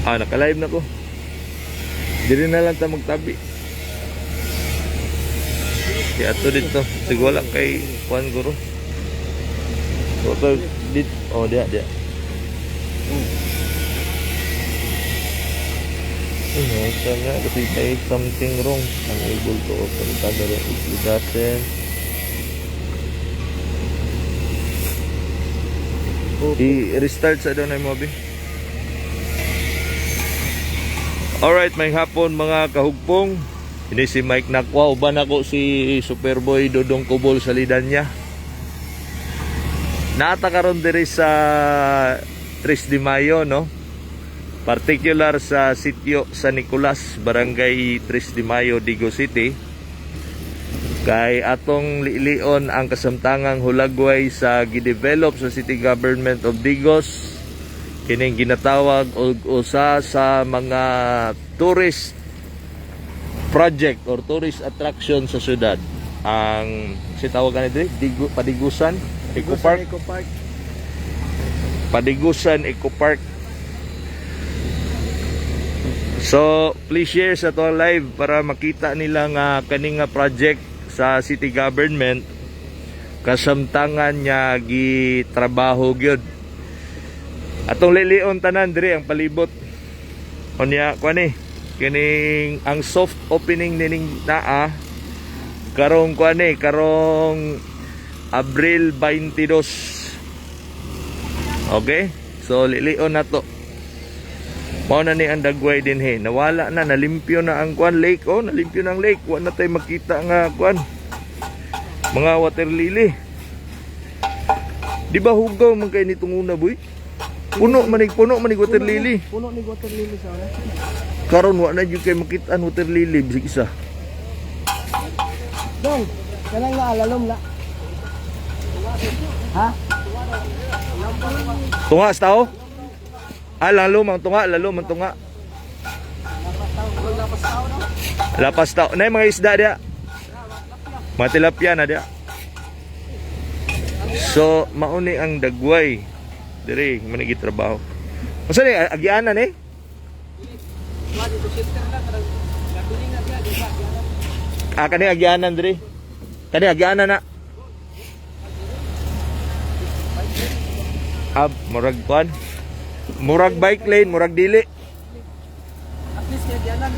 Naka-live na ko. Dili na lang ta magtabi. Kaya ato dito. Sige wala kay Juan Guru. So, dit. Dia. Sana kasi may something wrong. Unable to open camera if it doesn't. I-restart sa doon ay mobi. Alright, may hapon mga kahugpong. Ini si Mike Nakwa. Uban ako si Superboy Dodong Kubol sa lidan niya. Natakaroon diri sa 3 de Mayo, no? Particular sa sitio San Nicolas, Barangay 3 de Mayo, Digo City. Kay atong liilion ang kasamtangang hulagway sa gidevelop sa City Government of Digos. Kining ginatawag og usa sa mga tourist project or tourist attraction sa syudad. Ang sitawagan dito, Padigusan Eco Park. Padigusan Eco Park. So, please share sa to live para makita nila nga kaning nga project sa city government kasamtangan niya gitrabaho gyud. Atong lilion tanan diri ang palibot. Unya kuani kining ang soft opening nining naa karong kuani karong Abril 22. Okay? So lilion na to. Mao na ni ang dagway din he. Nawala na, nalimpyo na ang kuan lake. Nalimpyo na ang lake. Wa na tay makita nga kuan. Mga water lily. Di ba hugaw man kay nitong una boy? Puno manig water lily. Puno ni water lily sa ana. Karon wa na jud kay makita ang water lily bisig isa. Dong, kanang naalalom la. Ha? Tunga sa tao? Lalo mang tunga. Lapas tao. Na mga isda dia. Mga tilapia na dia. So, mauni ang dagway. Diri, manigi trabaho. Unsa ni agianan eh? Kani agianan diri. Kani agianan na. Murag kuan. Murag bike lane, murag dili. At least kay dianan.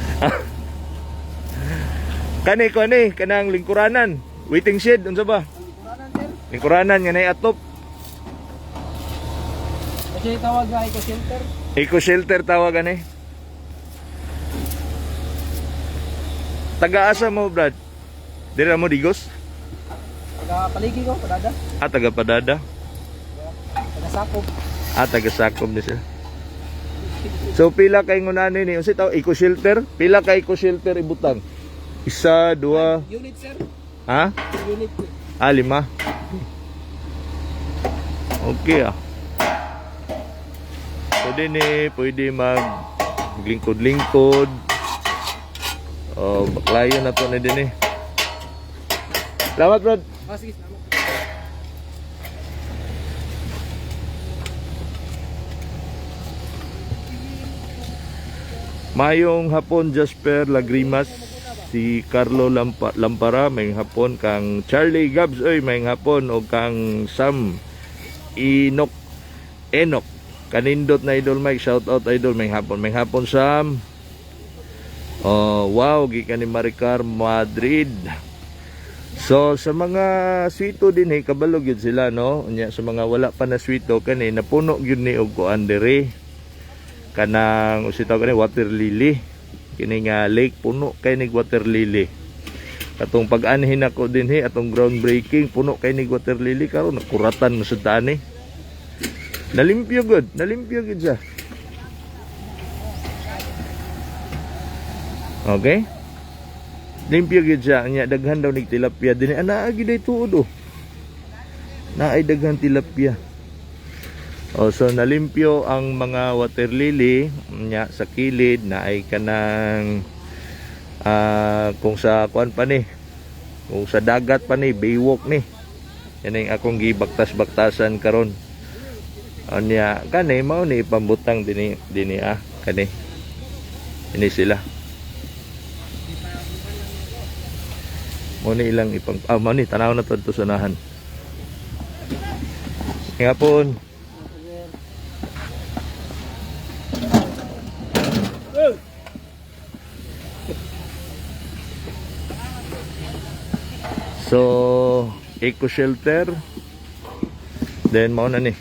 Kani kanang lingkuranan. Waiting shed unsa ba? Lingkuranan sir. Lingkuranan nga nay atop. Kasi tawag nga eco shelter. Eco shelter tawagan eh. Taga-asa mo, Brad? Dira mo Digos? Taga paligi ko, padada. Taga Padada. Taga Sakop. Taga Sakop ni siya. So pila kay ngunani ni unsa taw eco shelter? Pila kay eco shelter ibutang? 1, 2. Unit sir. Ha? Unit. 5. Okay Pwede ni, pwede maglingkod-lingkod. Baklayo na to na din eh. Salamat, Brad. Sige, salamat. Mayong hapon Jasper Lagrimas, si Carlo Lampara, mayong hapon kang Charlie Gabs, mayong hapon o kang Sam Enok kanindot na Idol Mike, shout out Idol, mayong hapon Sam. Wow, gikan ni Maricar Madrid. So sa mga swito din kabalog yun sila, no? Unya sa mga wala pa na swito kani napuno gyud ni og kuan diri. Kanang usitaw kani water lily. Kini nga lake puno kay nig water lily. Katong pag-anhin ako din atong groundbreaking puno kay nig water lily karon nakuratan na sud tani. Nalimpyo gud siya. Okay? Limpyo gid siya, nya daghan daw nig tilapia dinhi. Ana agi day tuod Naay daghan tilapia. So nalimpyo ang mga water lily nya sa kilid na ay kanang kung sa kuan pa ni, kung sa dagat pa ni, baywalk ni. Yan ang akong gibaktas-baktasan karon. Anya kani mao ni pambutang dinhi Kani. Ini sila. Mo ni ilang ipang mo ni tanaw na to sunahan. Ngapon. So, eco shelter. Then mao na ni.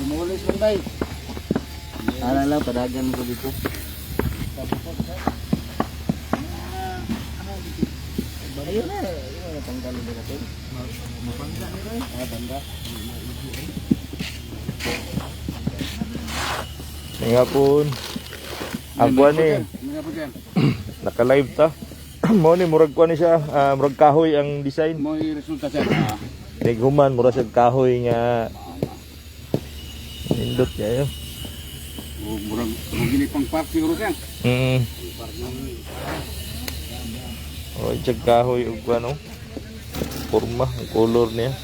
Mulis bang bay? Ala lang, padagan ko dito. Ayun na, yun na tanggal na natin. Mapangga na rin. Banda. Ngapon. Agwa ni. Naka-live ta. Mo ni murag kuan ni siya, murag kahoy ang design. Mo resulta sa Nighuman mura sa kahoy nga nindot kayo. murag gini pang park siguro siya. Oh, jag kahoy ug ano? Porma, ang color niya.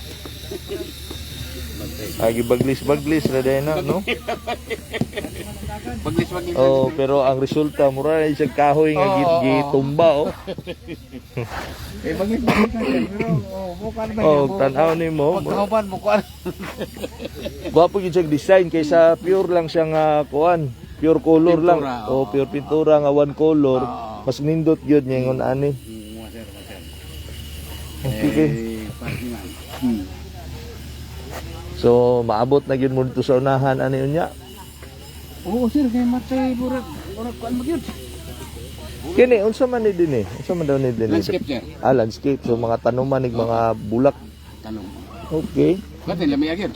Agi baglis na din na, no? Baglis. Oh, pero ang resulta mura na siya kahoy nga gitumba oh. Baglis na pero bukan ba? Oh, tanaw nimo. Pagkahuban mo kuan. Gwapo gyud siya design kaysa pure lang siya nga kuan. Pure color lang. Pintura, Oh, pure pintura nga one color. Mas nindot gyud niya ngon ani. Okay. Parkingan. So maabot na gyud mo dito sa unahan ani unya. Oo sir, kay matay murag kuan magyud. Kini unsa man ni dinhi? Unsa man daw ni dinhi? Landscape sir. Landscape. So mga tanuman nig mga bulak. Tanong. Okay. Kati lami agad.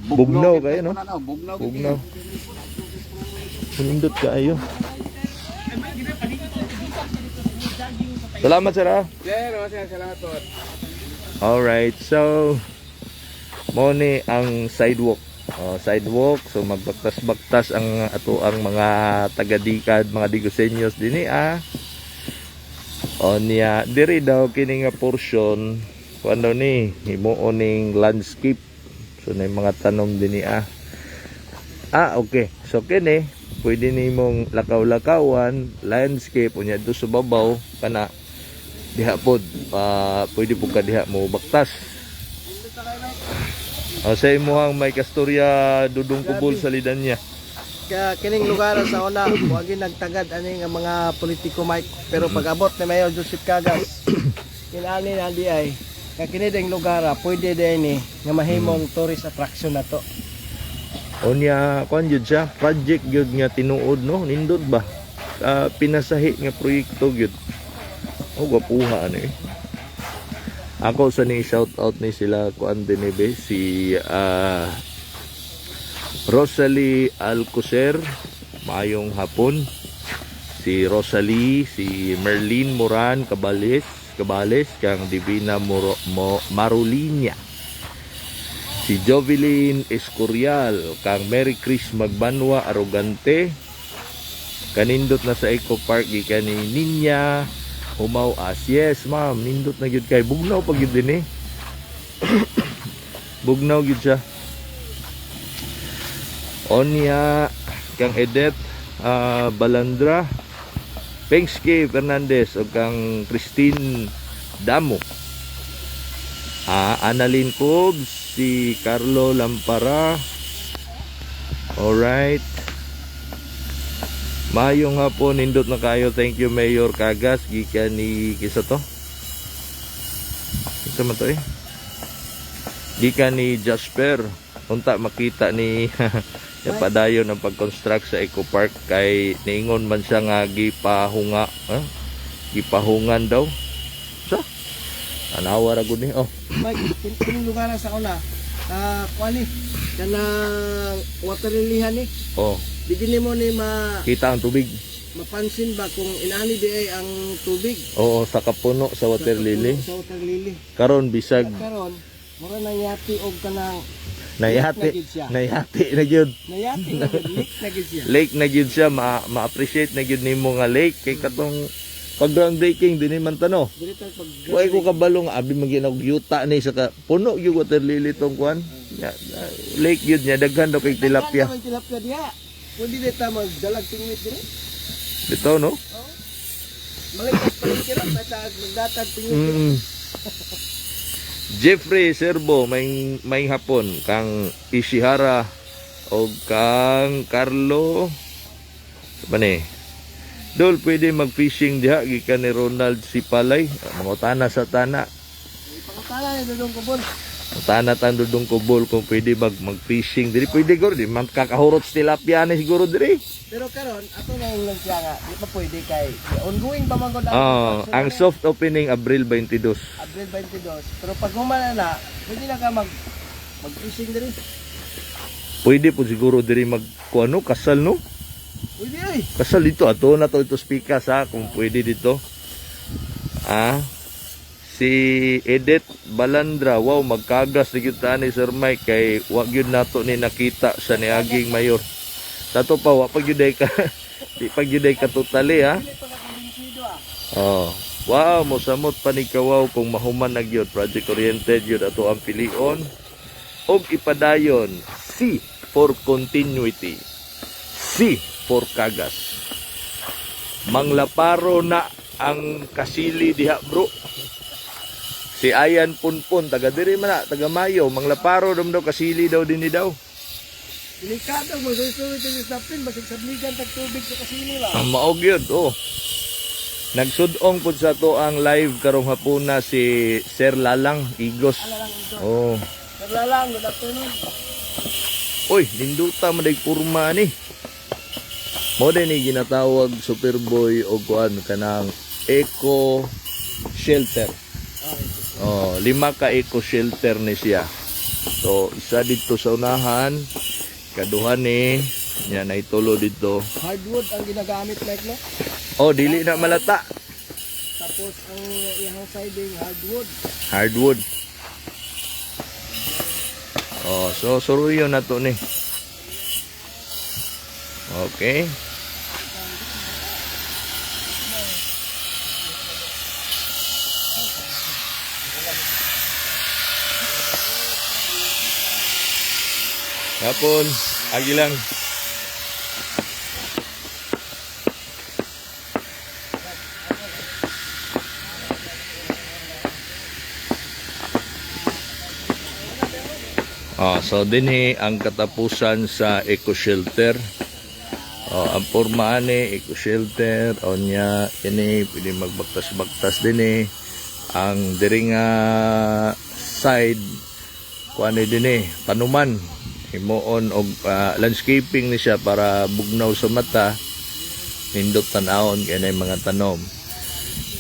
Bugnaw kayo, no? Bugnaw. Bugnaw. Nindot kaayo. Salamat sir ah. Sir, salamat po. Alright, so mo ni ang sidewalk. Sidewalk, so magbaktas-baktas ang ato ang mga taga-dikad, mga digosenyos dinhi ah. O niya diri daw kini nga portion kuno ni himuon ning landscape. So na mga tanom dinhi ah. Okay. So kini pwede nimong lakaw-lakawan, landscape unya do sa babaw kana diha pod pwede po ka diha mo baktas. Sa imuhang may kastorya dudong kubol sa lidan niya. Kaya kining lugar sa una, wag nagtagad ani nga mga politiko Mike, pero pag-abot ni Mayor Joseph Cagas, kinani na di ay kini ding lugar pwede din ni nga mahimong tourist attraction na to. Onya kuan gyud siya, project gyud nga tinuod no, nindot ba? Pinasahi nga proyekto gyud. Gwapuha ano eh. Ako sa ni shout out ni sila kuan dinebe si Rosalie Alcocer, maayong hapon. Si Rosalie, si Merlin Moran Cabales kang Divina Marulinya. Si Jovelyn Escorial kang Mary Chris Magbanwa Arrogante. Kanindot na sa Eco Park gikan ni Ninya Humaw as. Yes ma'am, nindot na gyud kay bugnaw pag gyud din eh. Bugnaw gyud siya. Onya kang Edet Balandra, Pengski Fernandez o kang Christine Damo. Annalyn Cobs, si Carlo Lampara. Alright. Mayong hapon, nindot na kayo. Thank you Mayor Cagas gikan ni kisa to. Isa man to eh. gikan ni Jasper unta makita ni yung padayon ng pag-construct sa Eco Park kay niingon man siya nga gipahungan daw sa anawa ra gud ni Mike, kining lugar sa una. Kuani, kanang water lilihan ni. Bigyan mo ni kita ang tubig. mapansin ba kung inani di ay ang tubig? Oo, sa kapuno sa water lily. Sa water lily. Karon bisag Karon, mura nang yati og kanang nayati na gyud. nayati na leak na gid siya. Lake na gyud siya, ma-appreciate na gyud nimo nga lake kay katong pag groundbreaking dinhi man tano. Dili ta pag Way ko kabalong abi maginog yuta ni sa puno gyud water lily tong kwan. Lake gyud niya daghan daw kay tilapia. Daghan tilapia diha. Pwede dita magdalag tingwit dire. Dito no? Malikas pa rin kira, magdatag tingin. Jeffrey Serbo, may hapon kang Ishihara o kang Carlo bane. Dol pwede mag-fishing diha gikan ni Ronald Sipalay, mangutana sa tana. Pangutana ni Dudong Kubol. Tana tan Dudong Kubol kung pwede mag-fishing diri pwede guro di man kakahurot sa tilapia ni siguro diri. Pero karon ato na yung lang siya nga, di pa pwede kay ongoing pa man gud Ang soft opening Abril 22. Abril 22. Pero pag humana na, pwede na ka mag-fishing diri. Pwede po siguro diri kuano kasal no? Pwede ay. Kasal dito ato na to ito speakers ha kung pwede dito. Si Edith Balandra, wow magkagas ni gyud ni Sir Mike kay wa gyud nato ni nakita sa niaging mayor. Tato pa wa pag gyud ka di pag gyud ka totally ha. Dili pa ka kumbinsido Wow, mosamot pa ni kawaw kung mahuman na gyud project oriented gyud ato ang pilion. Og ipadayon C for continuity. C for kagas. Manglaparo na ang kasili diha bro. Si Ayan Punpun, taga diri man na, taga Mayo, manglaparo daw kasili daw din ni daw. Delikado mo susuwit ni Stapin basig sabligan tag tubig sa kasini ba. Maog yun, Nagsudong po sa to ang live karong hapuna si Sir Lalang Igos. Naglalang, good afternoon. Uy, linduta maday purma ni. Mo din ni ginatawag Superboy o kuan kanang eco shelter. 5 ka eco shelter ni siya. So, isa dito sa unahan, kaduhan ni nya na itulo dito. Hardwood ang ginagamit like no? Dili na malata. Tapos ang ihang siding Hardwood. So suruyo na to ni. Okay. Hapon, agilang. So dinhi ang katapusan sa eco shelter. Ang pormaan ni eco shelter onya ini pwede magbaktas-baktas dinhi. Ang diri nga side kuan dinhi panuman himuon og landscaping ni siya para bugnaw sa mata nindot tan-awon kay mga tanom.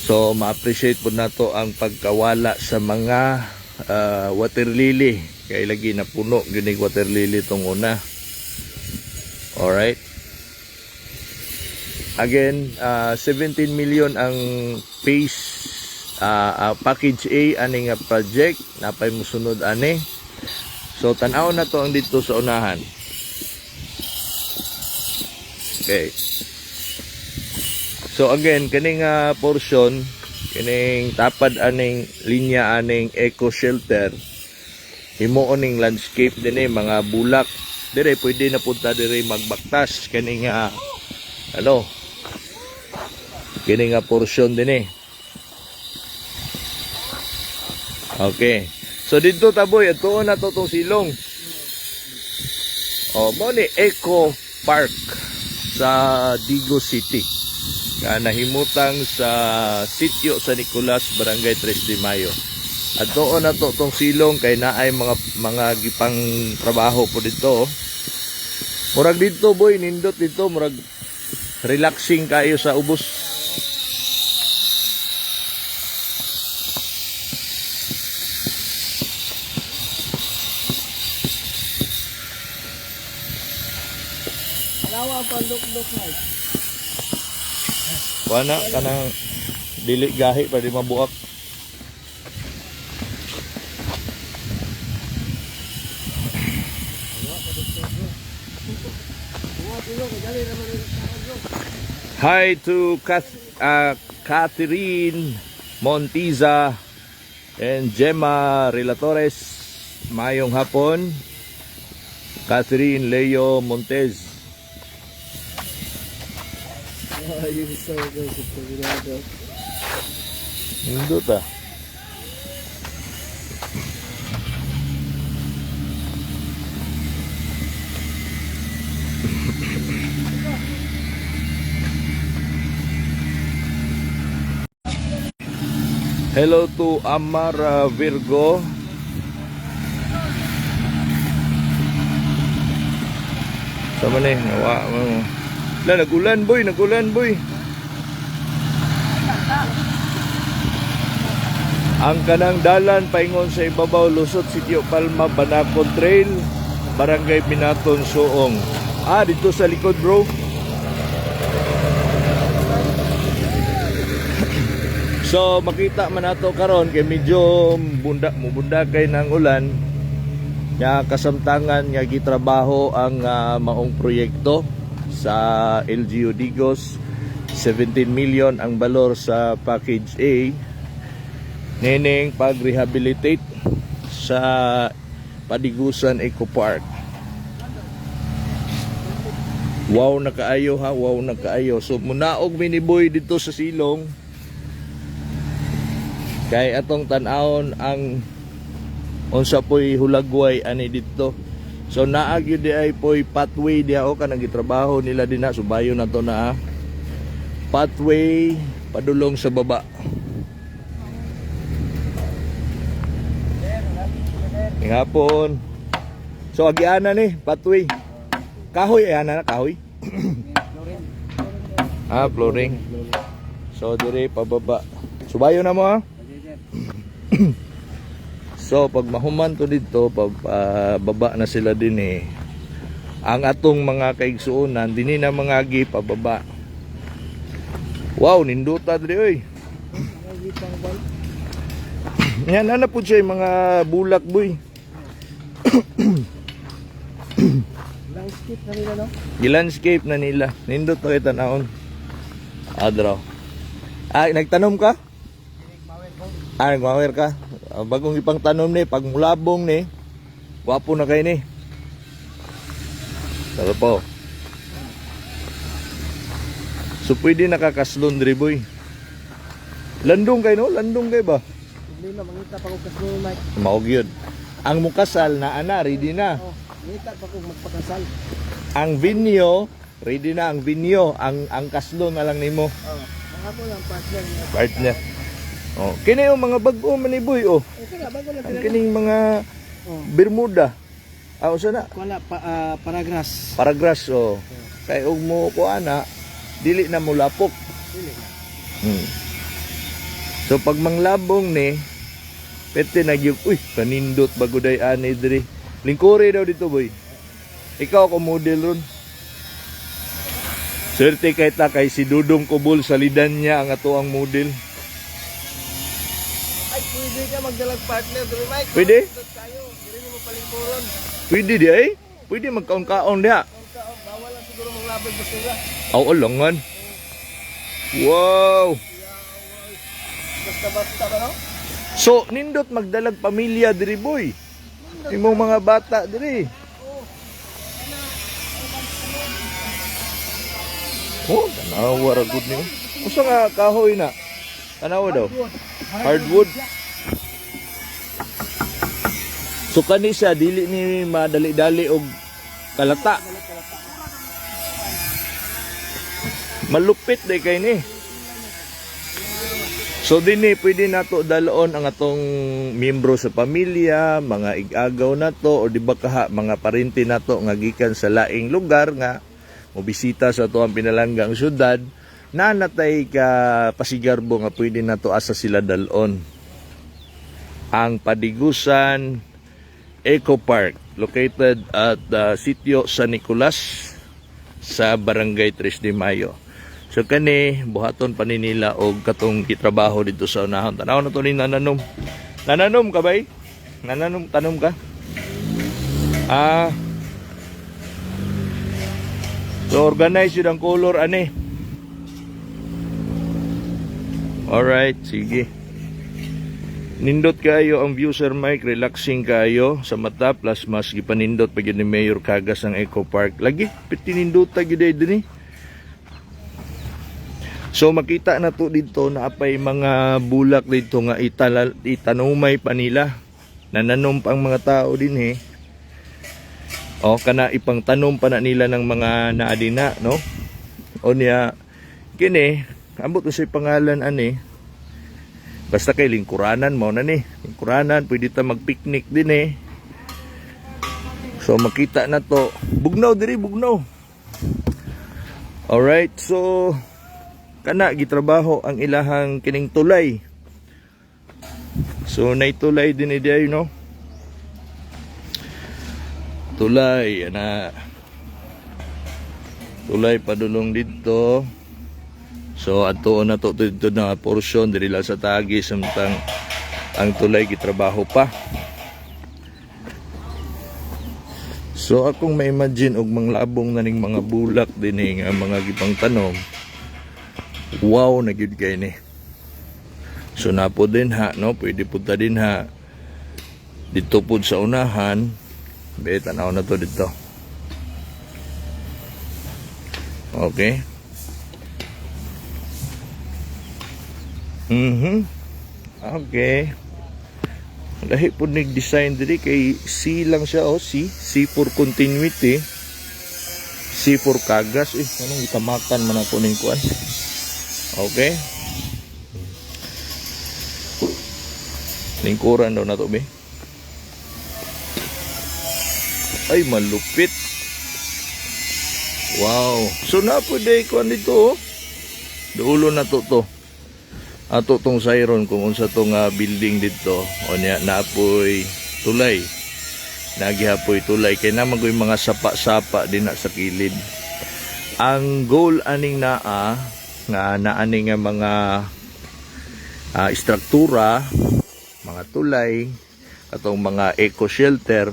So ma-appreciate po nato ang pagkawala sa mga water lily kay lagi na puno gyud water lily tong una. Alright. Again, 17 million ang package A ani nga project napay mosunod ani. So tan-aw na to ang dito sa unahan. Okay. So again, kaning portion, kining tapad aning linya aning eco shelter, himuon ning landscape dinhi mga bulak. Dire pwede na punta dire magbaktas kining kining portion dinhi. Okay. So dito taboy ato na to tong silong. Mo ni Eco Park sa Digo City. Nahimutang sa sitio sa Nicolas, Barangay 3 de Mayo. At doon na to tong silong kay naay mga gipang trabaho po dito. Murag dito boy, nindot dito, murag relaxing kayo sa ubos. Alawa ang pandok-dok na. Wala kanang dili gahi pa di mabuak. Hi to Catherine Montiza and Gemma Relatores. Mayong hapon. Catherine Leo Montez. You're so good sa pagdado. Hindi ta. Hello to Amara Virgo. Sama ni, nawa mo. Nagulan boy, nagulan boy. Ang kanang dalan paingon sa ibabaw lusot Sitio Palma Banacon Trail, Barangay Binaton Suong. Dito sa likod bro. So makita man nato karon kay medyo mubunda kay ng ulan. Nga kasamtangan nga gitrabaho ang maong proyekto sa LGU Digos. 17 million ang balor sa package A. Nining pag-rehabilitate sa Padigusan Eco Park. Wow na kaayo ha, wow na kaayo. So munaog miniboy dito sa silong. Kay atong tan-awon ang unsa po'y hulagway ani dito. So naag yun di ay po'y pathway diha o kanang gitrabaho nila din na. Subayo na to na pathway padulong sa baba. Ngapon. So agiana ni pathway. Kahoy ana na kahoy. Flooring. So dire pababa. Subayo na mo ha. So pag mahuman to dito, baba na sila din eh. Ang atong mga kaigsuonan dinhi na mga agi pababa. Wow, ninduta diri oy. Yan ana po siya mga bulak boy. Landscape na nila no? Gilandscape na nila. Nindot to itanahon. Adro. Nagtanom ka? Nagmawer ka? Bagong ipang tanom ni, pag mulabong ni, wapo na kayo ni. Tara po. So pwede nakakaslon diri boy. Landong kayo no? Landong kayo ba? Hindi na, mangita pa ko kasal, Mike. Maog yun. Ang mukasal na ana, ready na. Mangita pa ko magpakasal. Ang vinyo, ready na ang vinyo. Ang kaslon na lang nimo. Mga ko lang partner niya. Partner. Oh, kini yung mga bago man ni boy oh. Ito nga, bago lang Ang kining mga Bermuda. Usa na? Wala, paragras. Paragras oh. Kay og mo ko ana, dili na mo lapok. Dili na. So pag manglabong ni, pwede nagyug, uy, kanindot baguday ani diri. Lingkuri daw dito boy. Ikaw ako model ron. Swerte kay ta kay si Dudong Kubol sa lidan niya ang ato ang model. Ay, pwede ka magdalag partner, dito Mike. Pwede? Tayo, hindi mo palingkuron. Pwede di ay? Pwede magkaon-kaon diha. Bawal lang siguro manglabag ba sila. Langan. Wow. Basta-basta ba no? So nindot magdalag pamilya diri boy. Imong mga bata diri. Oh, tanawa ra gud niyo. Usa nga kahoy na? Tanawa daw. Hardwood. So kani siya dili ni madali-dali og kalata. Malupit day kay ni. So dinhi pwede nato dalon ang atong miyembro sa pamilya, mga igagaw nato o di ba kaha mga parente nato nga gikan sa laing lugar nga mobisita sa ato ang pinalanggang syudad na natay ka pasigarbo nga pwede nato asa sila dalon. Ang Padigusan Eco Park located at Sitio San Nicolas sa Barangay 3 de Mayo. So kani buhaton pa ni nila og katong gitrabaho dito sa unahon. Tanaw na to ni nananom. Nananom ka bay? Nananom tanom ka? So organize yun ang color ani. Alright, sige. Nindot kayo ang view sir Mike, relaxing kayo sa mata plus mas gipanindot pag yun ni Mayor Kagas ang Eco Park. Lagi pitinindot ta gyud dinhi. So makita na to dito na apay mga bulak dito nga itanumay pa nila. Nananom pang mga tao din O kana ipang tanom pa na nila ng mga naadina, no? O niya kini ambot sa pangalan ani. Basta kay lingkuranan mo na ni. Lingkuranan pwede ta magpiknik din So makita na to. Bugnaw diri, bugnaw. Alright, so kana gitrabaho ang ilahang kining tulay. So naitulay din iday, no? Tulay ana. Tulay padulong dito. So ato na to dito na portion diri lang sa tagi samtang ang tulay gitrabaho pa. So akong ma-imagine og manglabong na ning mga bulak din nga mga gipang tanom. Wow na gyud kay ni. So napo din no, pwede punta din dito pud sa unahan. Be tanaw na to dito. Okay. Okay. Lahi po nag-design diri kay C lang siya C for continuity. C for Kagas anong itamakan man ako ning kuan. Okay. Lingkuran daw na to be. Ay malupit. Wow. So na po day kuan dito Dulo na to. Ato tong sayron kung unsa tong building dito o niya naapoy tulay. Nagihapoy tulay kay naman ko'y mga sapa-sapa din na sa kilid. Ang goal aning nga naaning nga mga struktura, mga tulay, atong mga eco shelter,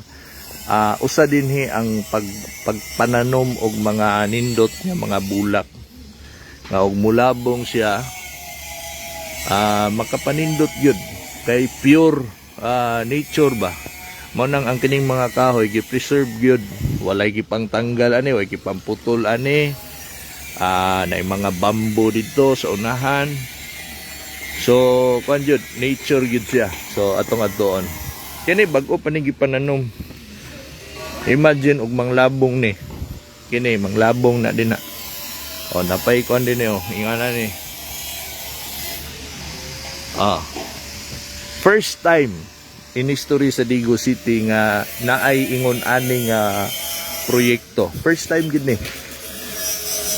usa dinhi ang pagpananom og mga nindot nga mga bulak. Nga og mulabong siya makapanindot yun kay pure nature ba. Mao nang ang kining mga kahoy gi-preserve gyud, walay gipang tanggal ani, walay gipang putol ani. Na mga bamboo dito sa unahan. So kuan jud nature gyud siya. So atong adtoon kini bag-o pa ni gipananom. Imagine og manglabong ni kini manglabong na din na. O napay kuan din ingana ni. First time in history sa Digo City nga naay ingon aning proyekto. First time gid ni.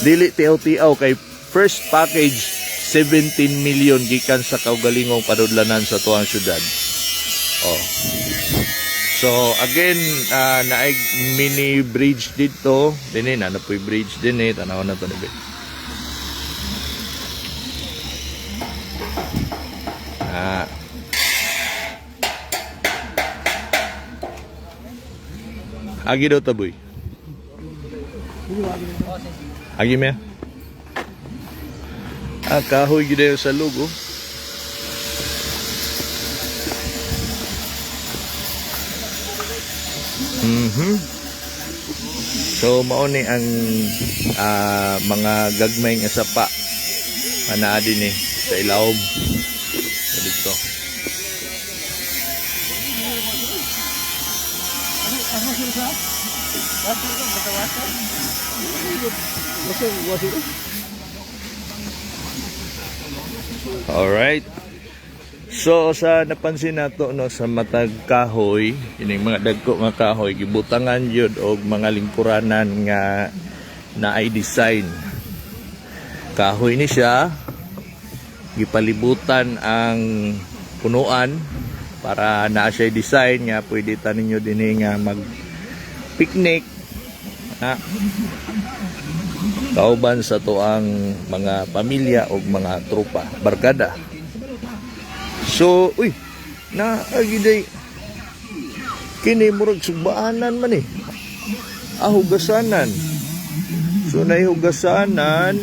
Dili tiaw-tiaw kay first package 17 million gikan sa kaugalingong padudlanan sa tuang syudad. So again naay mini bridge dito. Dinhi na napoy bridge dinhi tanaw na to ni. Agi daw taboy. Agi me. Kahoy gid sa lugo. So mao ni ang mga gagmay nga sapa ana din sa ilawom dito. All right. So sa napansin nato no sa matag kahoy, ining mga dagko nga kahoy gibutangan yun og mga lingkuranan nga na ay design. Kahoy ni siya gipalibutan ang punuan para naa siya design nga pwede ta ninyo dinhi nga mag picnic na kauban sa tuang mga pamilya o mga tropa, barkada. So, uy, naagiday kini murag sugbaanan man eh. Hugasanan. So, naihugasanan,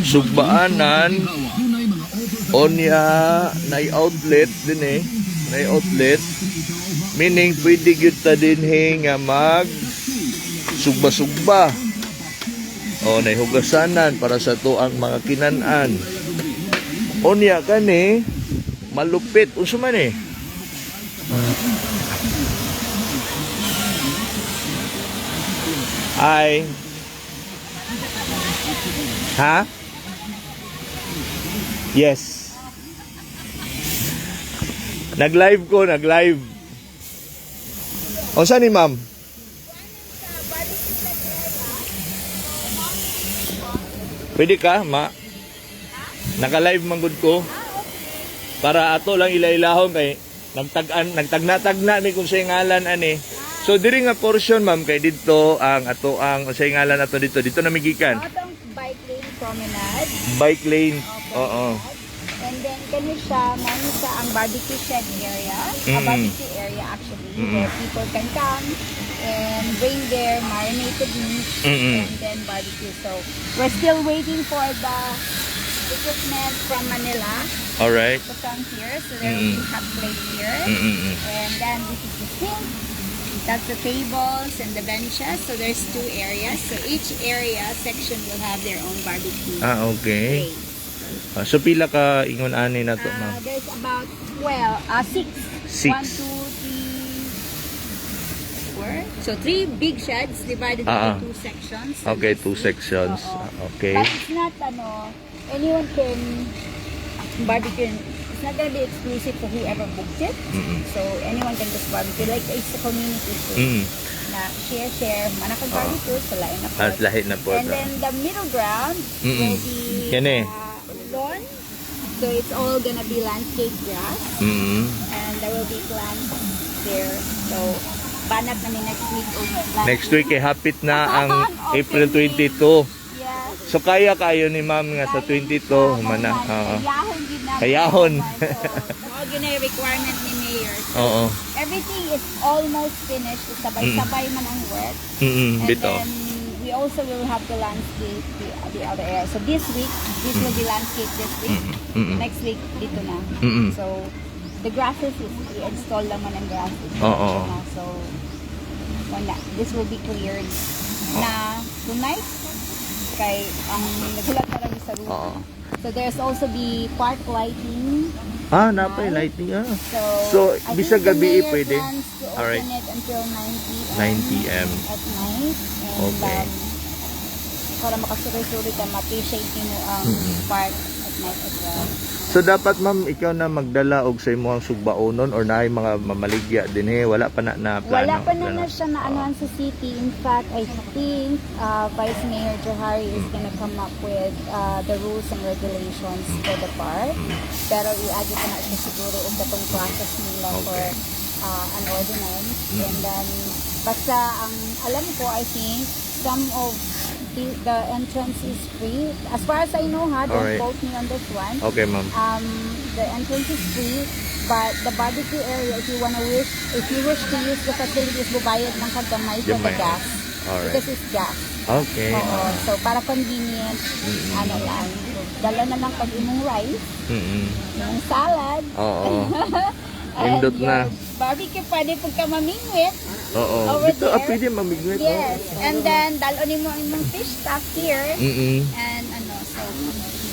sugbaanan, onya, nai-outlet din eh. Nai-outlet. Meaning, pwede gyud ta din nga mag sugba-sugba. O, naihugasanan para sa tuang mga kinanan. Onya kani, malupit. Unsa man eh? Ay. Ha? Yes. Nag-live ko, nag-live. O, saan ni ma'am? Pwede ka, ma? Naka-live manggod ko. Para ato lang ilailahon kay nagtagna-tagna mi kung sa ngalan ani. So diri nga portion ma'am kay dito ang ato ang sa ngalan ato dito na migikan. Atong bike lane promenade. Bike lane. Oo. And then kani siya man sa ang barbecue shed area. A barbecue area actually where people can come and bring their marinated meat and then barbecue. So we're still waiting for the equipment from Manila All right. to come here. So there will be hot plate here. And then this is the sink. That's the tables and the benches. So there's 2 areas. So each area section will have their own barbecue. Okay. place. So pila ka ingon ani na to ma'am? There's about 6. Six. 1, 2, 3, 4. So 3 big sheds divided into 2 sections. So Okay, this 2 sections. Oo. Okay. But it's not anyone can barbecue. It's not gonna be exclusive to whoever books it. So anyone can just barbecue. Like it's a community food. Na share, manakag barbecue sa lain na At pot. lahit na po. And then the middle ground will be Yan eh. lawn. So it's all gonna be landscape grass. And there will be plants there. So banat na ni next week. Next week eh hapit na ang April 22. Yeah. So kaya kayo ni ma'am nga sa 22 humana. Kayahon din na. Kayahon. All yun ay requirement ni Mayor. Oo. Everything is almost finished. Sabay-sabay man ang work. And Bito. then we also will have to landscape the other area. So this week, this will be landscape this week. Next week, dito na. So the grasses is i-install lang man ang grasses. Oo. So wala. This will be cleared na tonight. Kay ang naghulat na rin sa roof. So there's also the park lighting. Napay lighting So I bisag think the gabi mayor pwede. plans to open Alright. it until 9 p.m. at night. And Okay. Para makasuloy-suloy ka, ma-appreciate mo ang park at night as well. So dapat ma'am ikaw na magdala og sa imong sugbaonon or naay mga mamaligya dinhi wala pa na plano. Wala pa na siya na anuhan sa city. In fact, I think Vice Mayor Johari is gonna come up with the rules and regulations for the park. Pero i-agi pa na siya siguro ang datong process nila for an ordinance. And then, basta ang alam ko, I think, some of the entrance is free. As far as I know don't Alright. quote me on this one. Okay ma'am. The entrance is free, but the barbecue area, if you wish to use the facilities, bubayad ng kagamay for the Gamay. gas. Alright. Because it's gas. Okay. Oo. So, para convenient, ano lang, dala na lang pag imong rice, yung salad, Oo. and Indot your na. barbecue, pwede pag ka mamingwit. Oo. Over Dito there. pwede mamigwit. Yes. And then, dalon mo imong fish stock here. And so,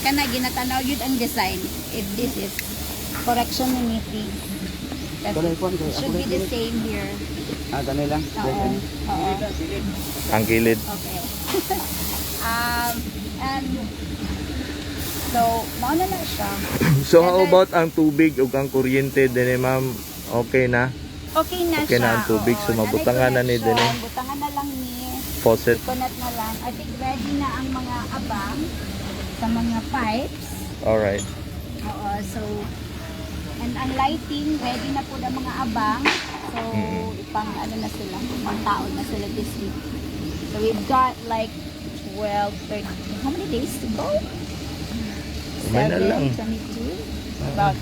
kana ginatanaw yun ang design. If this is correction ni Nipi. That should be the same here. Ganun lang. Oo. Oo. Ang kilid. Okay. And So, mauna na siya. So how about ang tubig ug ang kuryente din ma'am? Okay na? Okay na Okay siya. na ang tubig, oo. so mabutangan na ni Nanay din eh. connection, butangan na lang ni. Faucet. Connect na lang. I think ready na ang mga abang sa mga pipes. Alright. Oo, so, and ang lighting, ready na po ng mga abang. So, ipang ano na sila, mga taon na sila this week. So, we've got like 12, 13, how many days to go? May na lang. 22? About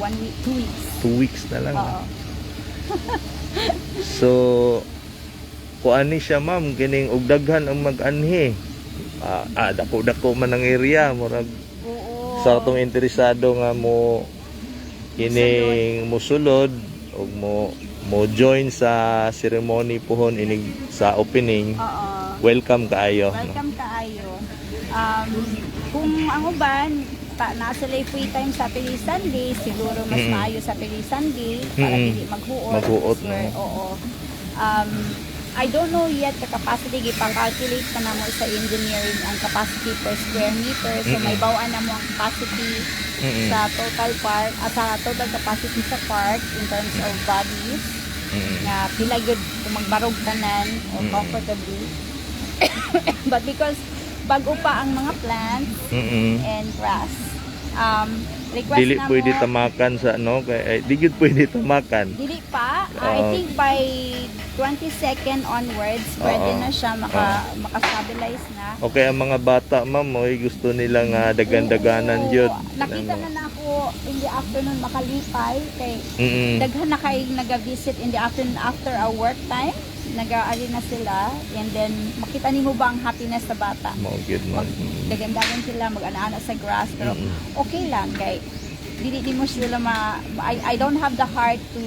1 week, 2 weeks. 2 weeks na lang. Oo. So kuan ni siya ma'am kining og daghan ang mag-anhi. Dako-dako man ang area murag Oo. sa atong interesado nga mo kining musulod og mo join sa ceremony pohon inig sa opening. Oo. Welcome kaayo. Welcome kaayo. Kung ang uban, nasa free time sa Pili Sunday, siguro mas maayo sa Pili Sunday para dili maghuot. Maghuot, Sure, no? oo. I don't know yet the capacity, ipang-calculate pa na mo sa engineering ang capacity per square meter. So may bawaan na mo ang capacity sa total park, sa total capacity sa park in terms of bodies. Na pila gyud kung magbarog tanan or comfortably. But because bago pa ang mga plants and grass, request Dili na pwede mo, tamakan sa ano kay di gyud pwede tamakan. dili pa. I Oo. think by 22nd onwards, pwede na siya makastabilize na. Okay ang mga bata ma'am oy gusto nila nga dagan-daganan Oo. gyud. Nakita na ako in the afternoon makalipay kay daghan na kay naga-visit in the afternoon after our work time. Nag-aari na sila and then makita nimo ba ang happiness sa bata? Mao gyud ma'am. Dagan-dagan sila mag-ana sa grass pero okay lang kay dili mo sila I don't have the heart to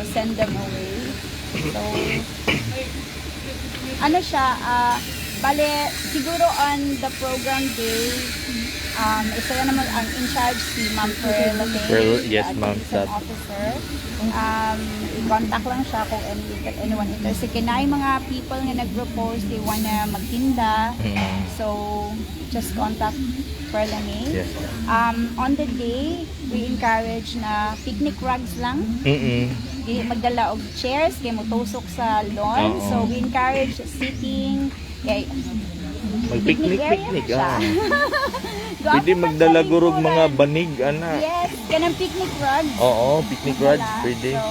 send them away. So ano siya bale siguro on the program day isa na naman ang in charge si Ma'am Pearl Latay, Yes, ma'am. assistant officer. I-contact lang siya kung anyone interested. Kaya mga people nga nag-propose, they wanna magtinda. So, just contact Pearl Latay. Yes. On the day, we encourage na picnic rugs lang. Di magdala og chairs kay motusok sa lawn. Oo. So, we encourage sitting. Kay, Mag-picnic siya. Pwede Gwapo man magdala sa gurog lingkuran. mga banig ana. Yes, ganang picnic rug. Oo, picnic rods Wala. pwede. So,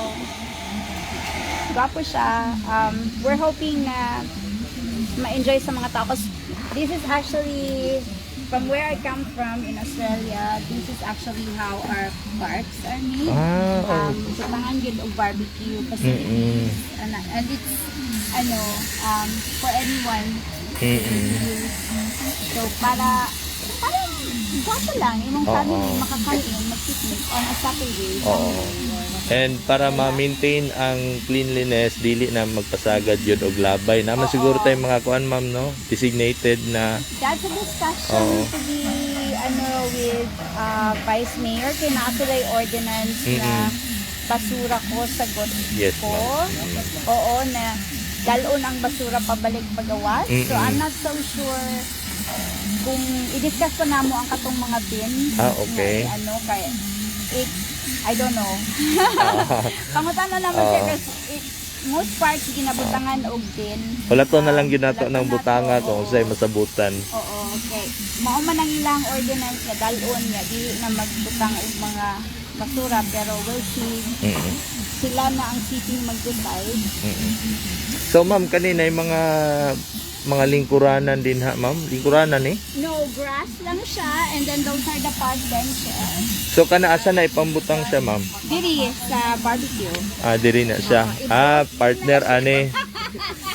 gwapo siya. We're hoping na ma-enjoy sa mga tao. 'Cause this is actually, from where I come from in Australia, this is actually how our parks are made. So, tangan yun og barbecue facilities. And it's, for anyone to use. So, para gwapo lang, imong family makakain, mag-picnic on a Saturday. And para ma-maintain ang cleanliness, dili na magpasagad yun og labay. Naman siguro tayong mga kuan ma'am no, designated na That's a discussion to be with Vice Mayor kay naa sila ordinance na basura ko sagot Yes, ko. Oo, na dalon ang basura pabalik pagawas. So I'm not so sure kung i-discuss pa namo ang katong mga bin. Okay. Na, kay I don't know. Pangutan na naman siya kasi most parts ginabutangan og bin. wala to na lang ginato ng butanga kung say masabutan. Oo, okay. Mao man ang ilang ordinance nga dalon nga di na magbutang og mga basura pero we'll see. Sila na ang city mag-decide. So ma'am kanina yung mga lingkuranan din ha ma'am, lingkuranan eh. No, grass lang siya and then those are the park benches. So kana asa na ipambutang siya ma'am? Diri sa barbecue. Diri na siya. Partner ani.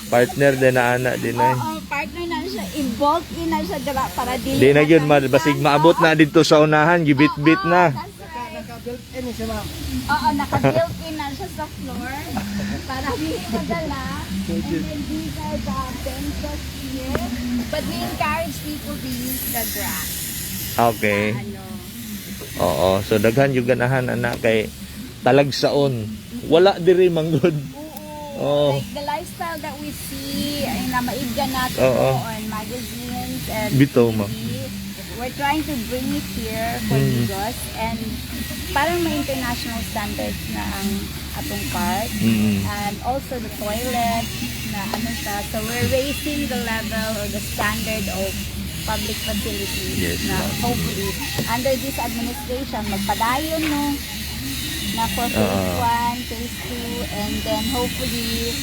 Partner din na ana din ay. Oo, partner na siya. I-bulk in na siya dira para dili. Di na gyud basig maabot na dito sa unahan, gibit-bit na. Built-in siya, ma'am. Oo, naka-built in na siya sa floor para dili madala. And then these are the benches here. But we encourage people to use the grass. Okay. Oo, so daghan yung ganahan anak kay talagsaon. Wala diri manggod. Oo. Like the lifestyle that we see ay na maigga natin Oo. on magazines and Bitaw, ma'am. TV. we're trying to bring it here for Digos and parang may international standards na ang atong park. And also the toilet na ano siya. So we're raising the level or the standard of public facilities Yes, na hopefully under this administration magpadayon no na for phase 1, phase 2 and then hopefully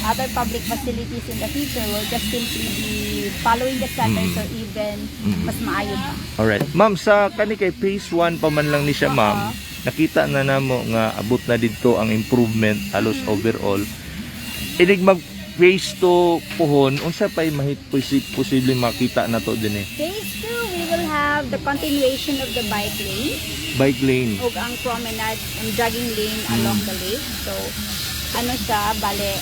other public facilities in the future will just simply be following the standards or even mas maayo pa. Alright. Ma'am, sa kani kay phase 1 pa man lang ni siya, ma'am. Nakita na namo nga abot na didto ang improvement halos overall. Inig mag phase 2 pohon, unsa pay posible makita na to din eh. Phase 2, we will have the continuation of the bike lane Bike lane. ug ang promenade and jogging lane along the lake. So, ano siya, bale,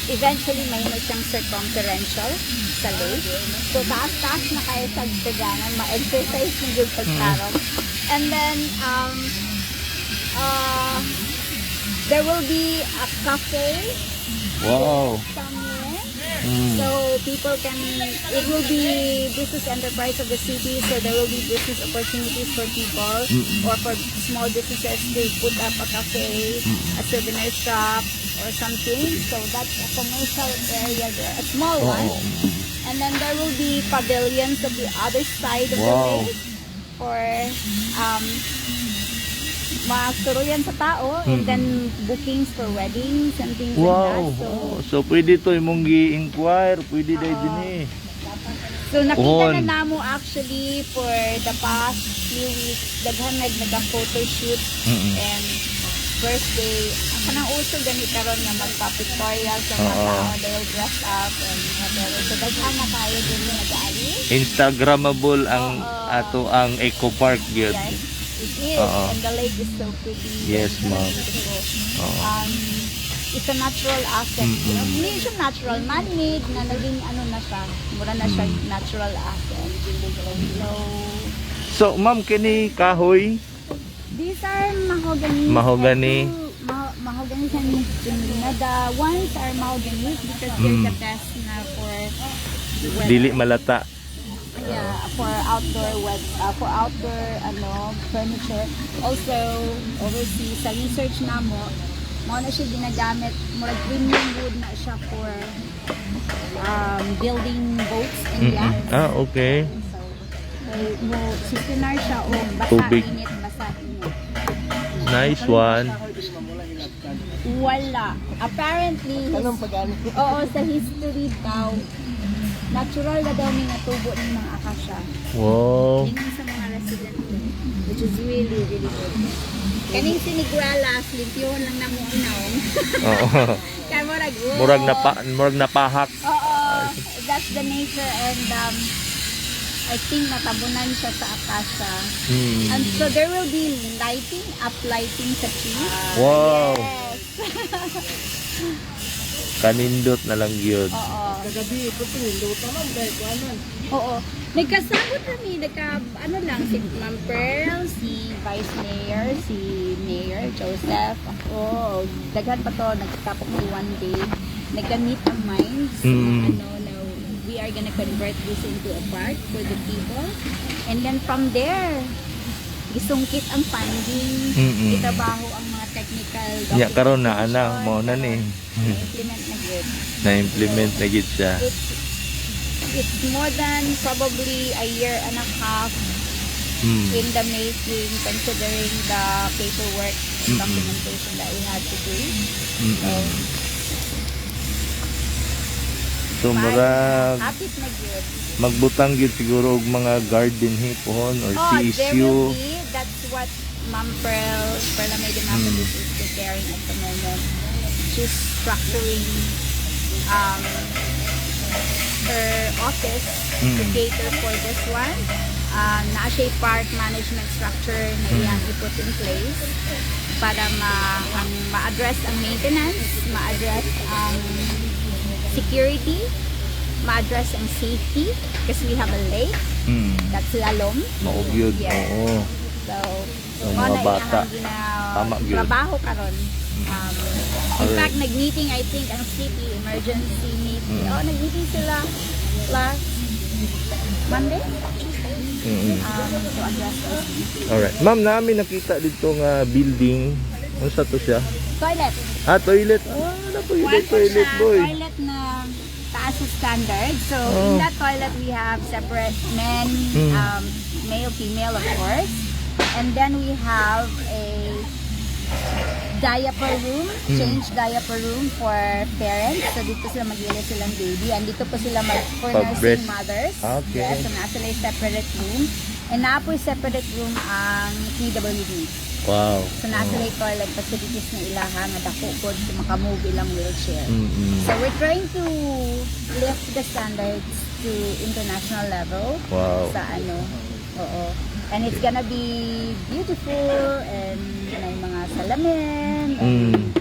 eventually may siyang circumferential sa lake. So, taas-taas na kayo sa daganan, ma-exercise na yung pagtarong. And then, there will be a cafe Wow. somewhere. So people can, it will be business enterprise of the city, so there will be business opportunities for people or for small businesses to put up a cafe, a souvenir shop or something. So that's a commercial area there, a small one. And then there will be pavilions of the other side of the lake for makakturuyan sa tao and then bookings for weddings and things like that. So pwede to imong gi-inquire, pwede dai din eh. So nakita na namo actually for the past few weeks daghan nagda-photo shoot and first day kanang uso gani karon nga magpa-pictorial sa mga tao, they'll dress up and whatever. So daghan na kayo din nag-aali. Instagrammable ang ato ang Eco Park gyud. Yes, it is. And the lake is so pretty. Yes, ma'am. It's a natural asset. Hindi siya natural, man-made na naging ano na siya. Mura na siya natural asset. So, ma'am, kini kahoy? These are mahogany. Mahogany. Mahogany sa Nina. The ones are mahogany because they're the best na for weather. Dili malata. Yeah, for outdoor furniture. Also, overseas sa research namo, mo na siya ginagamit, murag premium wood na siya for building boats and yachts. Okay. So, mo sisinar siya o basa Tubig. init, basa init. Nice one. Wala. Apparently, Anong pag-ano? oo, sa history daw, natural na daw mga tubo ng mga akasya. Wow. Yun yung sa mga resident, which is really, really good. Kaning sinigualas, limpyuhon lang na mo inaw. Oo. Kaya Murag napahak. Oo, that's the nature and I think natabunan siya sa akasya. And so there will be lighting, uplighting sa trees. Wow. Yes. Kanindot na lang yun. Oo. Kagabi, ito luto man, dahil kuanan. Oo. Nagkasabot kami, ano lang, si Ma'am Pearl, si Vice Mayor, si Mayor Joseph, ako, daghan pa to, nagtapok mo one day, nagka-meet ang minds, na we are gonna convert this into a park for the people, and then from there, gisungkit ang funding, itabaho ang mga technical documentation. Ya karon na ana mo na ni. Na-implement na good. Na-implement na gid siya. It's more than probably a year and a half in the making, considering the paperwork and documentation that we had to do. So murag Hapit na good. magbutang gyud siguro og mga garden hipon or There will tissue. be. That's what Ma'am Perla May Methodist is preparing at the moment. She's structuring her office to cater for this one. Na siya park management structure na iyang i-put in place para ma-address ang maintenance, ma-address ang security, ma-address ang safety because we have a lake that's lalom. Maog yun. Yes. Oo. So mga na bata. iyang Tama yun. trabaho karon. In fact, nag-meeting I think ang city emergency meeting. Oh, nag-meeting sila last Monday, Tuesday. to address those things. Alright. Ma'am, namin nakita dito nga building. Ano sa to siya? Toilet. Toilet. Ano po yun? Toilet, boy. Toilet na taas sa standard. So, in that toilet, we have separate men, male, female, of course. And then we have a diaper room, change diaper room for parents. So, dito sila mag-ilis silang baby. And dito po sila for nursing Pag-breast. mothers. Okay. Yes, so nasa sila yung separate room. And na po yung separate room ang PWD. Wow. So, nasa yung toilet facilities na ilaha nga dako po to makamove ilang wheelchair. So, we're trying to lift the standards to international level. Wow. Sa ano. Oo. And it's gonna be beautiful and may mga salamin and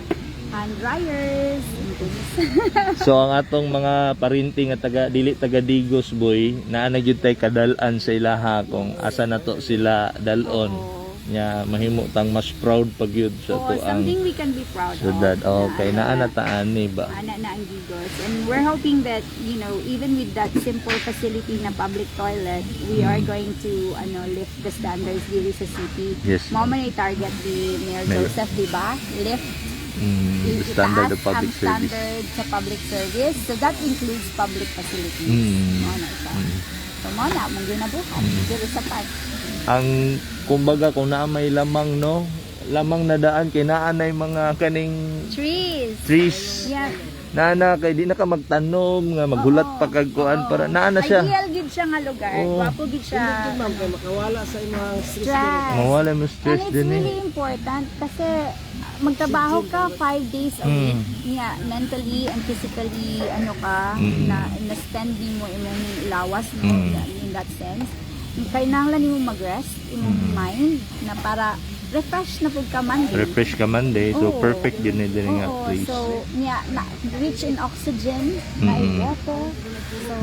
hand dryers and things. So ang atong mga parinting at dili taga Digos, boy, naa na gyud tay kadal-an sa ilaha kung asa na to sila dalon. Nya mahimo tang mas proud pag yun sa to ang Something we can be proud syudad. of. Okay, naa na taan ni ba? Ana na ang Digos. And we're hoping that, you know, even with that simple facility na public toilet, we are going to lift the standards dito sa city. Yes. Mao man ay target ni Mayor Mayor. Joseph, di ba? Lift The standard of itaas public ang service. standard sa public service. So that includes public facilities. Mao na ito. So mao na mong ginabuhat dito sa park. Ang kumbaga kung naa may lamang no, lamang na daan kay naa nay mga kaning trees. Yeah. Naa kay di na ka magtanom nga maghulat pa kag kuan para naa na siya. Ideal gid siya nga lugar. Wapo gid siya. Ma'am, kay makawala sa imong stress. Stress. Mawala mo And stress it's din really important kasi magtrabaho ka 5 days a week. Yeah, mentally and physically na-spend mo imong lawas no, in that sense. Kailangan nimo mag-rest imong mind na para refresh na pud ka man din. Refresh ka man day. So Oo. perfect din ni din nga Oo, place. so rich in oxygen, na water. So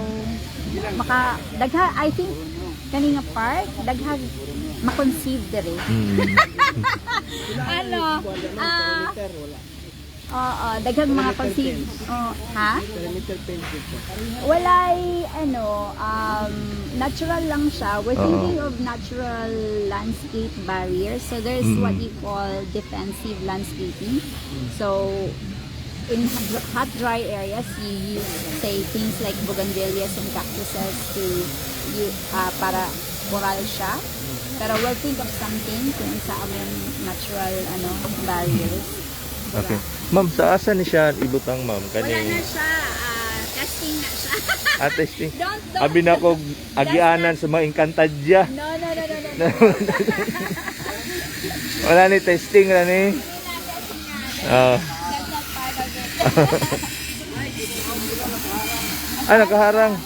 dagha I think kani nga park dagha ma-conceive dere. Daghang mga conceive. Ha? Walay natural lang siya. We're thinking of natural landscape barriers. So there's what you call defensive landscaping. So in hot dry areas, you use say things like bougainvilleas and cactuses to para coral siya. Pero we'll think of something kung sa among natural barriers. Okay. Ma'am, sa asa ni siya ibutang ma'am Wala na kani siya, testing na siya. testing. Don't. Abi na ko agianan sa mga Encantadja. No. Wala ni testing na ni. Oh. That's not part of it. Nakaharang.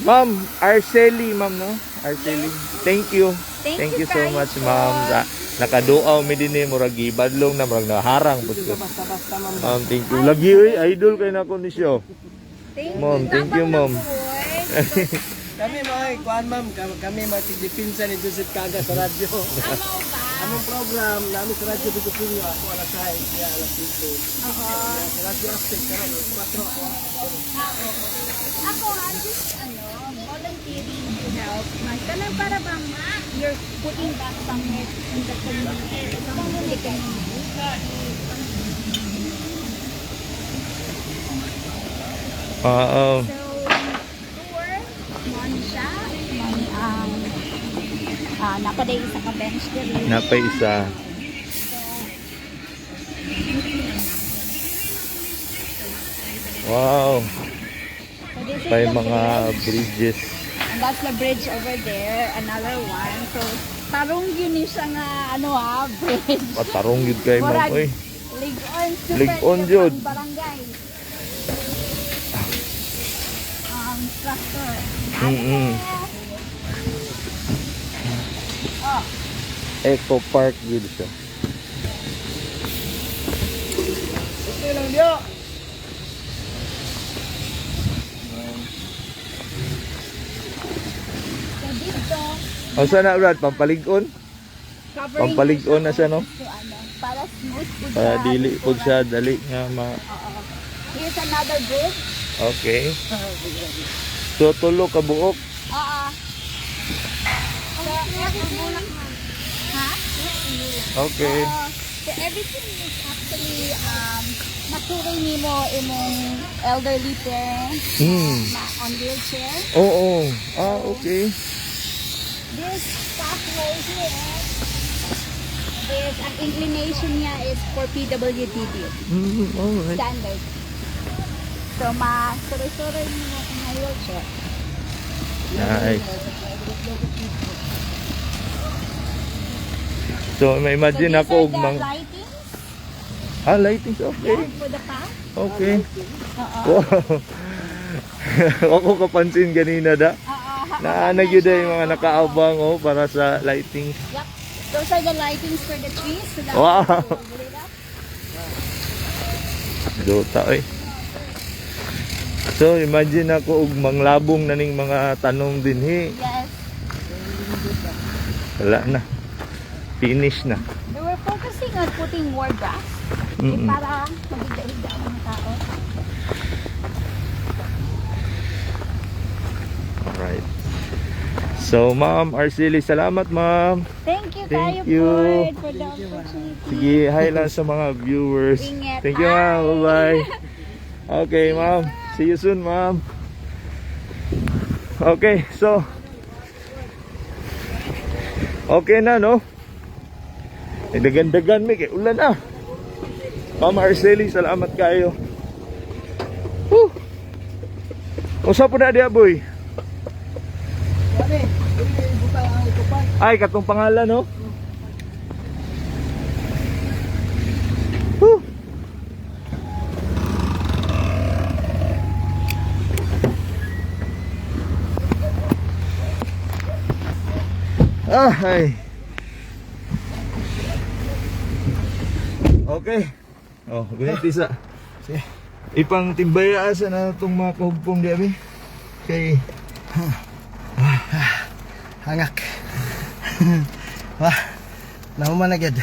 Ma'am, Arceli, ma'am, no? Arceli. Thank you. Thank you so very much, much. ma'am. Nakaduaw mi dinhi murag gibadlong na murag naharang pud ko. Basta-basta ma'am. Ma'am, thank you. Lagi idol kay nako ni siya. Ma'am, thank you, ma'am. Kami kuan ma'am, kami mga tigdipinsa ni Joseph Kaga sa radyo. Among program namin sa radyo dito po ako alas 6, kaya alas 5. Sa radyo aspect karon 4 ako. Ako, I'm just, volunteering to help. Kanang para bang you're putting back somewhere in the community. Oo. So, tour, money siya, money ang nakaday sa ka-bench dito. Napay isa. Wow. So, this is May the mga bridge. bridges. And that's the bridge over there, another one. So, tarong yun siya nga, bridge. Patarong yun kay ma'am. Murag, Oy. Ligon, super Ligon, yung Jud. barangay. Tractor. Eco Park yun siya. Ito lang diyo. So, dito, O saan na Brad? Pampalig-on? covering Pampalig-on na siya, no? to, para smooth po Para siya. dili po siya dali nga Oo. Here's another bridge. Okay. So tulo ka buok. Oo. Okay. So everything is actually maturing nimo imong elderly parents on wheelchair. Oo. Okay. This pathway here is ang inclination niya is for PWDD Alright. standard. So suroy-suroy nimo ang wheelchair. Nice. So, may imagine so ako these are mang... the lightings Lightings, okay. for the path. Okay. Wow. Ako kapansin ganina da. Naanag yun yung mga nakaabang para sa lighting. Yep. Those are the lightings for the trees. So that Wow. will lit up. Dota So, imagine ako og manglabong na ning mga tanom din Yes. Wala na. Finish na. They were focusing on putting more grass. Para magigda-igda ang mga tao. Alright. So, Ma'am Arcely, salamat ma'am. Thank you Thank kayo you. for the opportunity. Sige, hi lang sa mga viewers. Ingat. Thank you ma'am. Bye. Bye-bye. Okay ma'am. See you soon ma'am. Okay, so okay na no? Dagan-dagan may kay ulan na. Ma'am Arcely, salamat kayo. Woo! Usa po na diya boy. Dali, dili butang ang ikupan. Ay, katong pangalan no? Woo! Ay. Okay. Oh, gunit isa. Sige. Ipang timbaya asa na itong mga kahugpong di abi. Kay Hangak. Wah, nahuman na gyud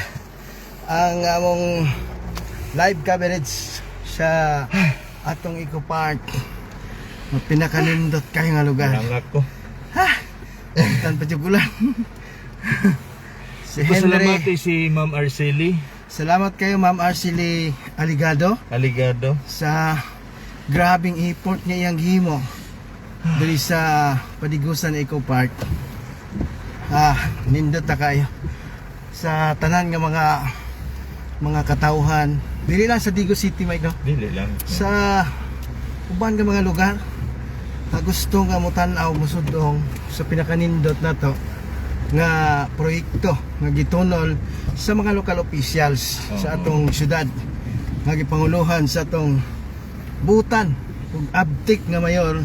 ang among live coverage sa atong Eco Park. Pinakanindot kayo nga lugar. nangak ko. Tan pajugulan. Si Pasalamat Henry. si Ma'am Arcely Salamat kayo Ma'am Arcely Aligado Aligado. sa grabing effort niya yang gihimo diri sa Padigusan Eco Park. Nindot ta kayo sa tanan nga mga katawhan dili lang sa Digos City Mike no, Dili lang. sa uban nga mga lugar na gusto nga mutan-aw musudong sa pinakanindot na to nga proyekto nga gitunol sa mga local officials sa atong syudad nga gipanguluhan sa atong butan ug abtik nga mayor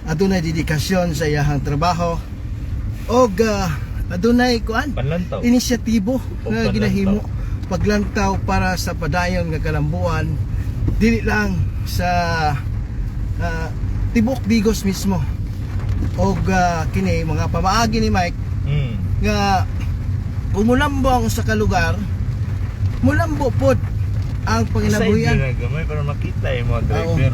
adunay dedikasyon sa iyahang trabaho og adunay kuan Panlantaw. inisyatibo nga paglantaw. ginahimo paglantaw para sa padayon nga kalambuan dili lang sa tibok Digos mismo og kini mga pamaagi ni Mike nga umulambong sa kalugar mulambo pod ang panginabuhian. Gamay para makita yung mga driver.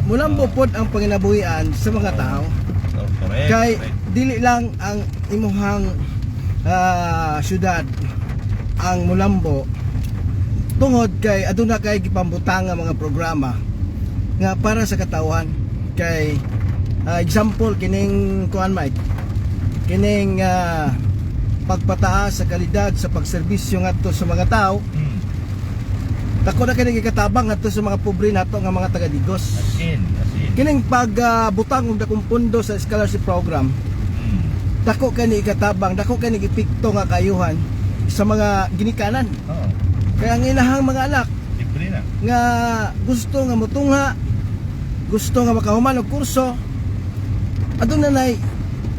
Mulambo pod ang panginabuhian sa mga tao. Correct. Kay dili lang ang imuhang syudad ang mulambo tungod kay aduna kay gipambutang nga mga programa nga para sa katawan. Kay example kining kuan Mike, kining pagpataas sa kalidad sa pagserbisyo ngadto sa mga tao. Dako na kini gikatabang ngadto sa mga pobre nato nga mga taga Digos. Asin. Kining pagbutang og dakong pundo sa scholarship program, dako kani ikatabang, dako kani gipikto nga kayuhan sa mga ginikanan. Kaya ang ilahang mga anak Libre na. nga gusto nga motungha, gusto nga makahuman og kurso, aduna nay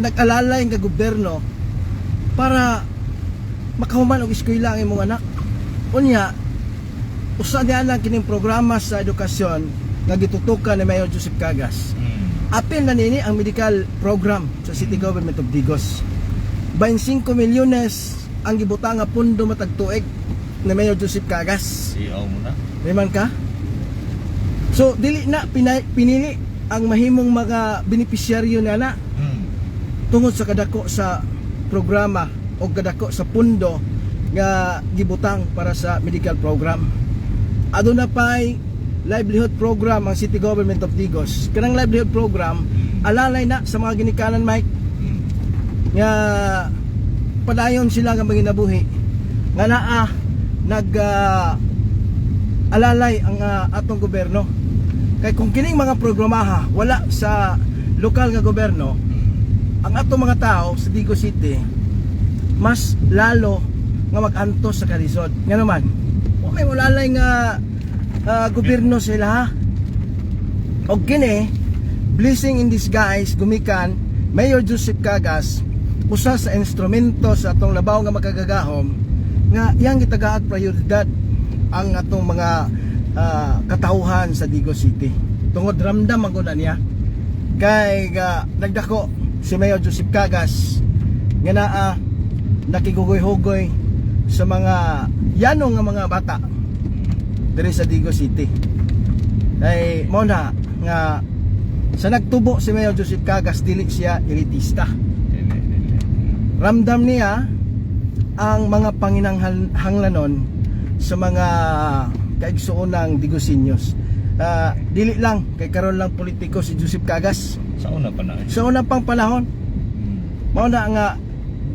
nag-alalay nga gobyerno para makahuman og eskwela ang imong anak. Unya, usa diyan lang kining programa sa edukasyon nga gitutukan ni Mayor Joseph Cagas. Apil na nini ang medical program sa City Government of Digos. 25 milyones ang gibutang nga pundo matag tuig ni Mayor Joseph Cagas. Siyaw mo na. Liman ka? So dili na pinili ang mahimong mga benepisyaryo na na. tungod sa kadako sa programa o kadako sa pundo nga gibutang para sa medical program. Aduna pay livelihood program ang City Government of Digos. Kanang livelihood program alalay na sa mga ginikanan, Mike, nga padayon sila nga manginabuhi nga naa nag alalay ang atong gobyerno. Kay kung kining mga programaha wala sa lokal nga gobyerno, ang atong mga tao sa Digos City mas lalo nga mag-antos sa kalisod. Nga naman, may walalay nga gobyerno sila, ha? O kini, blessing in disguise, gumikan, Mayor Joseph Cagas, usa sa instrumento sa atong labaw nga makagagahom, nga iyang gitagaag prioridad ang atong mga katauhan sa Digos City. Tungod ramdam ang kuna niya. Kay nagdako si Mayor Joseph Cagas nga naa nakigugoy-hugoy sa mga yanong nga mga bata diri sa Digos City. Ay mo na nga sa nagtubo si Mayor Joseph Cagas, dili siya elitista. Ramdam niya ang mga panginahanglanon sa mga kaigsuonang Digosenyos. Dili lang kay karon lang politiko si Joseph Cagas. Sa una pa na. Sa unang pang panahon, mao na nga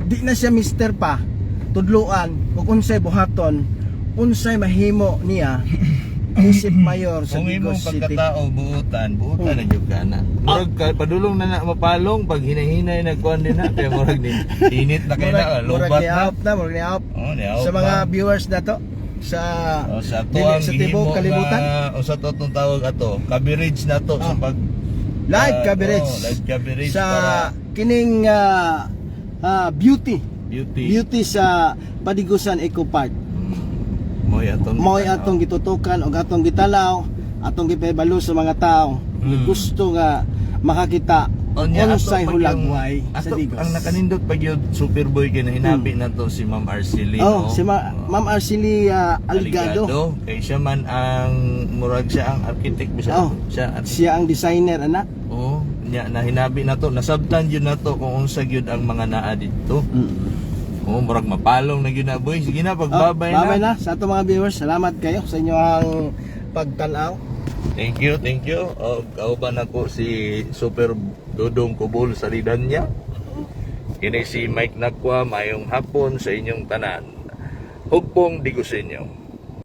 di na siya mister pa tudluan kung unsay buhaton, unsay mahimo niya isip mayor sa Kung imong Digos City. pagkatao buutan na jud kana. Murag ka padulong na mapalong pag hinahinay nagkuan din na kay murag ni init na kay na lobat na. Murag ni out. Oh, ni out Sa mga na. viewers na to sa sa to dili ang sa tibuok kalibutan. O sa to tong tawag ato, coverage na to sa pag Live coverage. live coverage Sa para kining beauty beauty. sa Padigusan Eco Park. Moy atong Mo'y atong gitutukan o atong gitalaw, atong gipahibalo sa mga tao nga gusto nga makakita unsay hulagway sa Digos. Ang nakanindot pag yun Superboy kay hinabi na to si Ma'am Arcely. Oh, si Ma'am Arcely Aligado. Kay siya man ang murag siya ang architect bisa. Oh, Siya siya ang designer, anak. oh, nya na hinabi na to, nasabtan yun na to kung unsa gyud ang mga naa dito. Oh, murag mapalong na gyud na boy. Sige na pagbabay Babay na. na sa atong mga viewers. Salamat kayo sa inyong pagtanaw. Thank you. Kauban ako si Super Dodong Kubol sa Lidanya. Kini si Mike Nakwa, mayong hapon sa inyong tanan. Hugpong Digosenyo.